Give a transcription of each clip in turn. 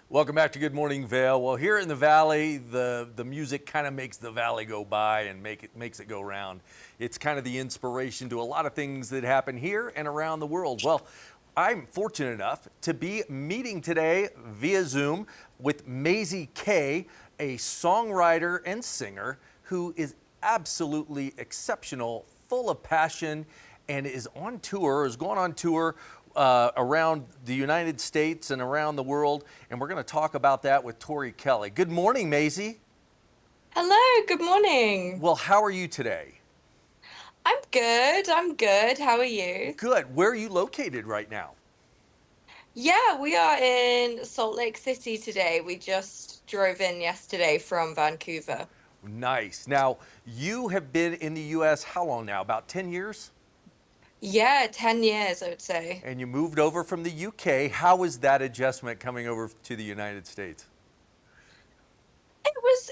Welcome back to Good Morning Vail. Well, here in the valley, the music kind of makes the valley go by and makes it go round. It's kind of the inspiration to a lot of things that happen here and around the world. Well, I'm fortunate enough to be meeting today via Zoom with Maisy K, a songwriter and singer who is absolutely exceptional, full of passion, and is on tour, is going on tour around the United States and around the world. And we're going to talk about that with Tori Kelly. Good morning, Maisy. Hello, good morning. Well, how are you today? I'm good. I'm good. How are you? Good. Where are you located right now? Yeah, we are in Salt Lake City today. We just drove in yesterday from Vancouver. Nice. Now, you have been in the U.S. how long now? About 10 years? Yeah, 10 years, I would say. And you moved over from the UK. How was that adjustment coming over to the United States?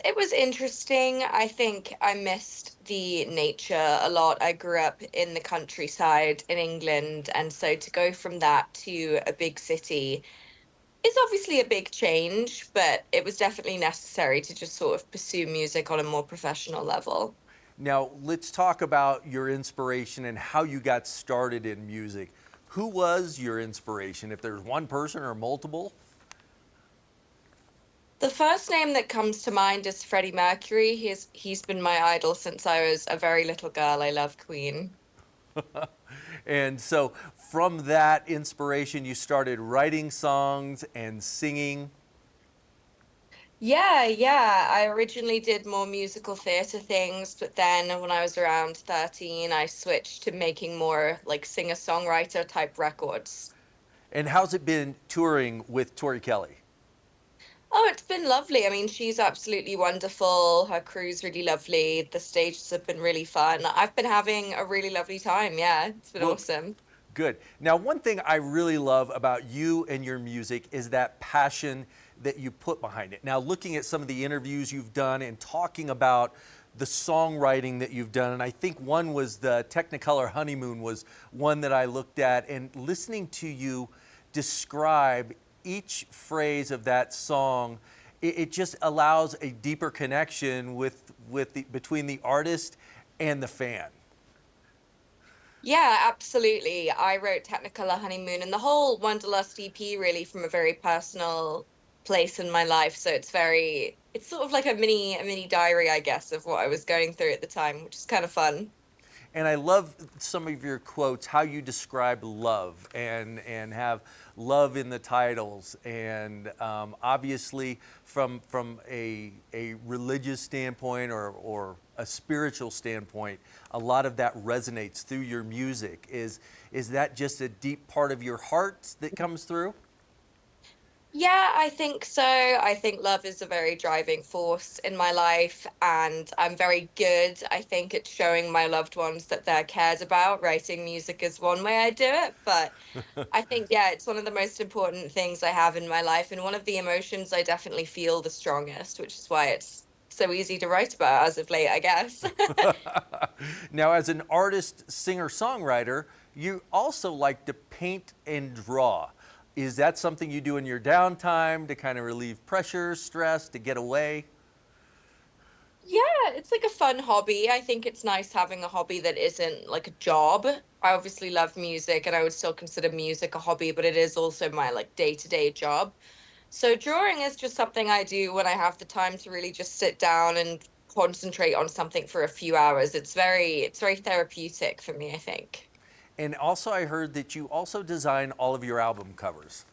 It was interesting. I think I missed the nature a lot. I grew up in the countryside in England, and so to go from that to a big city is obviously a big change, but it was definitely necessary to just sort of pursue music on a more professional level. Now, let's talk about your inspiration and how you got started in music. Who was your inspiration? If there's one person or multiple? The first name that comes to mind is Freddie Mercury. He's been my idol since I was a very little girl. I love Queen. And so, from that inspiration, you started writing songs and singing. Yeah. I originally did more musical theater things, but then when I was around 13, I switched to making more like singer-songwriter type records. And how's it been touring with Tori Kelly? Oh, it's been lovely. I mean, she's absolutely wonderful. Her crew's really lovely. The stages have been really fun. I've been having a really lovely time. Yeah, it's been Well, awesome. good. Now, one thing I really love about you and your music is that passion that you put behind it. Now, looking at some of the interviews you've done and talking about the songwriting that you've done, and I think one was the Technicolor Honeymoon was one that I looked at, and listening to you describe each phrase of that song, it just allows a deeper connection between the artist and the fan. Yeah, absolutely. I wrote Technicolor Honeymoon and the whole Wanderlust EP really from a very personal place in my life. So it's sort of like a mini diary, I guess, of what I was going through at the time, which is kind of fun. And I love some of your quotes, how you describe love and have love in the titles. And obviously, from a religious standpoint or a spiritual standpoint, a lot of that resonates through your music. Is that just a deep part of your heart that comes through? Yeah, I think so. I think love is a very driving force in my life, and I'm very good, I think, at showing my loved ones that they're cared about. Writing music is one way I do it, but I think, yeah, it's one of the most important things I have in my life, and one of the emotions I definitely feel the strongest, which is why it's so easy to write about as of late, I guess. Now, as an artist, singer, songwriter, you also like to paint and draw. Is that something you do in your downtime to kind of relieve pressure, stress, to get away? Yeah, it's like a fun hobby. I think it's nice having a hobby that isn't like a job. I obviously love music and I would still consider music a hobby, but it is also my like day-to-day job. So drawing is just something I do when I have the time to really just sit down and concentrate on something for a few hours. It's very therapeutic for me, I think. And also, I heard that you also design all of your album covers.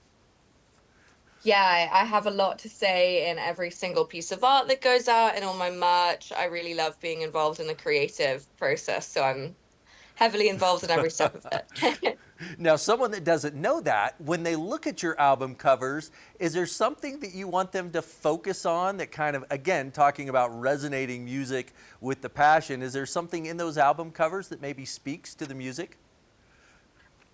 Yeah, I have a lot to say in every single piece of art that goes out and all my merch. I really love being involved in the creative process, so I'm heavily involved in every step of it. Now, someone that doesn't know that, when they look at your album covers, is there something that you want them to focus on that kind of, again, talking about resonating music with the passion, is there something in those album covers that maybe speaks to the music?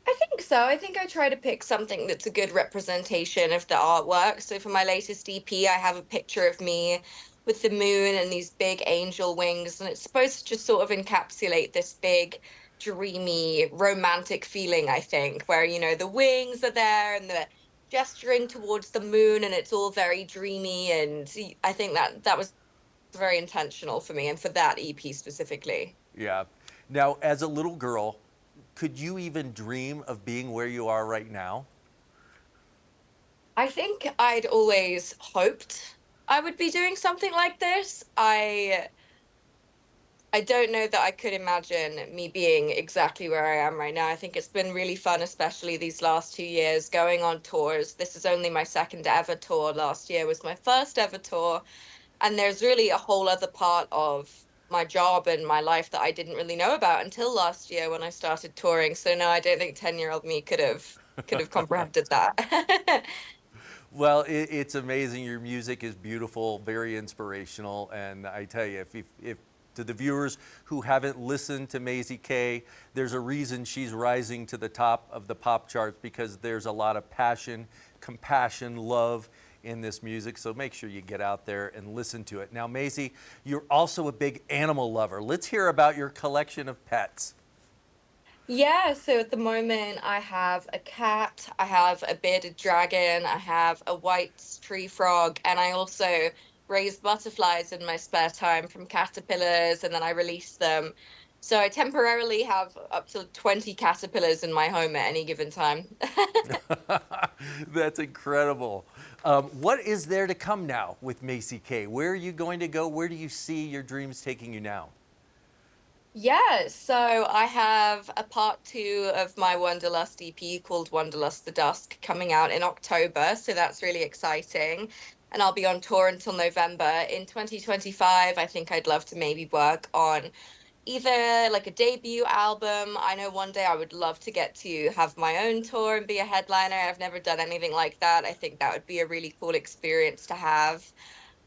I think so. I think I try to pick something that's a good representation of the artwork. So for my latest EP, I have a picture of me with the moon and these big angel wings, and it's supposed to just sort of encapsulate this big, dreamy, romantic feeling, I think, where, the wings are there and the gesturing towards the moon, and it's all very dreamy. And I think that was very intentional for me and for that EP specifically. Yeah. Now, as a little girl, could you even dream of being where you are right now? I think I'd always hoped I would be doing something like this. I don't know that I could imagine me being exactly where I am right now. I think it's been really fun, especially these last 2 years, going on tours. This is only my second ever tour. Last year was my first ever tour. And there's really a whole other part of my job and my life that I didn't really know about until last year when I started touring. So no, I don't think 10-year-old me could have comprehended that. Well, it's amazing. Your music is beautiful, very inspirational, and I tell you, if to the viewers who haven't listened to Maisy K, there's a reason she's rising to the top of the pop charts because there's a lot of passion, compassion, love in this music. So make sure you get out there and listen to it. Now, Maisy, you're also a big animal lover. Let's hear about your collection of pets. Yeah, so at the moment I have a cat, I have a bearded dragon, I have a white tree frog, and I also raise butterflies in my spare time from caterpillars and then I release them. So I temporarily have up to 20 caterpillars in my home at any given time. That's incredible. What is there to come now with Maisy K? Where are you going to go? Where do you see your dreams taking you now? Yeah, so I have a part two of my Wanderlust EP called Wanderlust the Dusk coming out in October. So that's really exciting. And I'll be on tour until November. In 2025, I think I'd love to maybe work on either like a debut album. I know one day I would love to get to have my own tour and be a headliner. I've never done anything like that. I think that would be a really cool experience to have.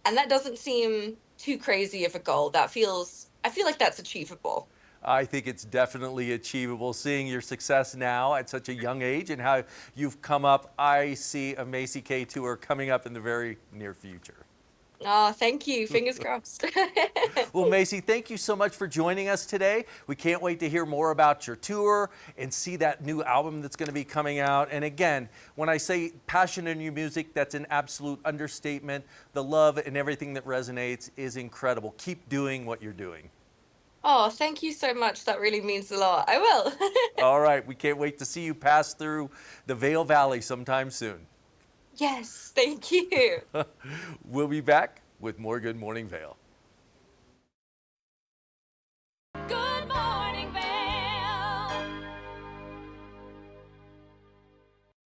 And that doesn't seem too crazy of a goal. I feel like that's achievable. I think it's definitely achievable. Seeing your success now at such a young age and how you've come up, I see a Maisy K tour coming up in the very near future. Oh, thank you. Fingers crossed. Well, Maisy, thank you so much for joining us today. We can't wait to hear more about your tour and see that new album that's going to be coming out. And again, when I say passion in your music, that's an absolute understatement. The love and everything that resonates is incredible. Keep doing what you're doing. Oh, thank you so much. That really means a lot. I will. All right, we can't wait to see you pass through the Vail Valley sometime soon. Yes, thank you. We'll be back with more Good Morning Vail.